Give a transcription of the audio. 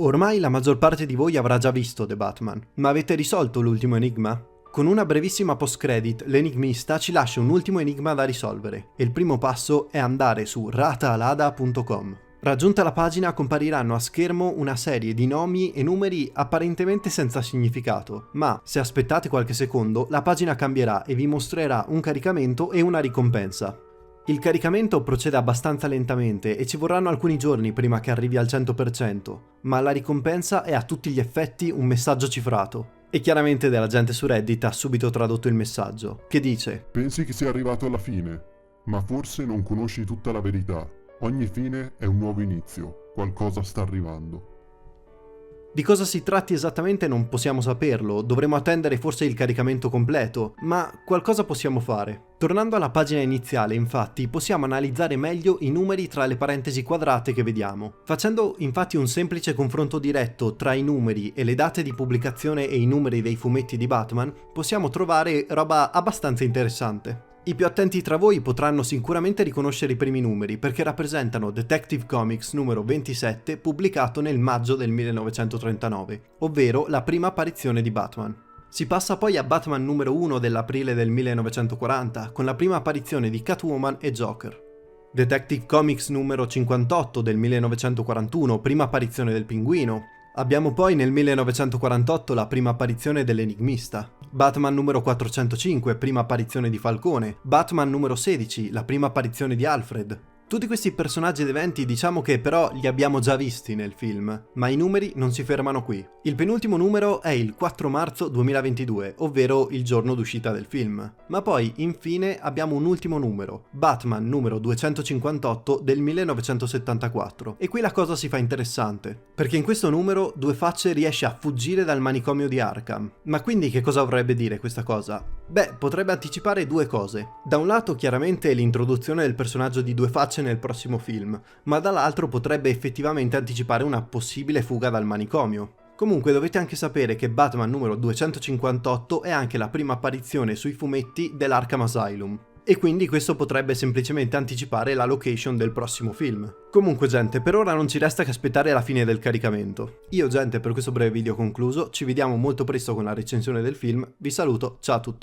Ormai la maggior parte di voi avrà già visto The Batman, ma avete risolto l'ultimo enigma? Con una brevissima post-credit, l'enigmista ci lascia un ultimo enigma da risolvere, e il primo passo è andare su rataalada.com. Raggiunta la pagina compariranno a schermo una serie di nomi e numeri apparentemente senza significato, ma se aspettate qualche secondo la pagina cambierà e vi mostrerà un caricamento e una ricompensa. Il caricamento procede abbastanza lentamente e ci vorranno alcuni giorni prima che arrivi al 100%, ma la ricompensa è a tutti gli effetti un messaggio cifrato. E chiaramente della gente su Reddit ha subito tradotto il messaggio, che dice: Pensi che sia arrivato alla fine, ma forse non conosci tutta la verità. Ogni fine è un nuovo inizio, qualcosa sta arrivando. Di cosa si tratti esattamente non possiamo saperlo, dovremo attendere forse il caricamento completo, ma qualcosa possiamo fare. Tornando alla pagina iniziale, infatti, possiamo analizzare meglio i numeri tra le parentesi quadrate che vediamo. Facendo infatti un semplice confronto diretto tra i numeri e le date di pubblicazione e i numeri dei fumetti di Batman, possiamo trovare roba abbastanza interessante. I più attenti tra voi potranno sicuramente riconoscere i primi numeri perché rappresentano Detective Comics numero 27 pubblicato nel maggio del 1939, ovvero la prima apparizione di Batman. Si passa poi a Batman numero 1 dell'aprile del 1940 con la prima apparizione di Catwoman e Joker. Detective Comics numero 58 del 1941, prima apparizione del Pinguino. Abbiamo poi nel 1948 la prima apparizione dell'Enigmista. Batman numero 405, prima apparizione di Falcone. Batman numero 16, la prima apparizione di Alfred. Tutti questi personaggi ed eventi diciamo che però li abbiamo già visti nel film, ma i numeri non si fermano qui. Il penultimo numero è il 4 marzo 2022, ovvero il giorno d'uscita del film. Ma poi, infine, abbiamo un ultimo numero, Batman numero 258 del 1974. E qui la cosa si fa interessante, perché in questo numero Due Facce riesce a fuggire dal manicomio di Arkham. Ma quindi che cosa vorrebbe dire questa cosa? Beh, potrebbe anticipare due cose. Da un lato chiaramente l'introduzione del personaggio di Due Facce nel prossimo film, ma dall'altro potrebbe effettivamente anticipare una possibile fuga dal manicomio. Comunque dovete anche sapere che Batman numero 258 è anche la prima apparizione sui fumetti dell'Arkham Asylum. E quindi questo potrebbe semplicemente anticipare la location del prossimo film. Comunque gente, per ora non ci resta che aspettare la fine del caricamento. Io gente, per questo breve video concluso, ci vediamo molto presto con la recensione del film, vi saluto, ciao a tutti.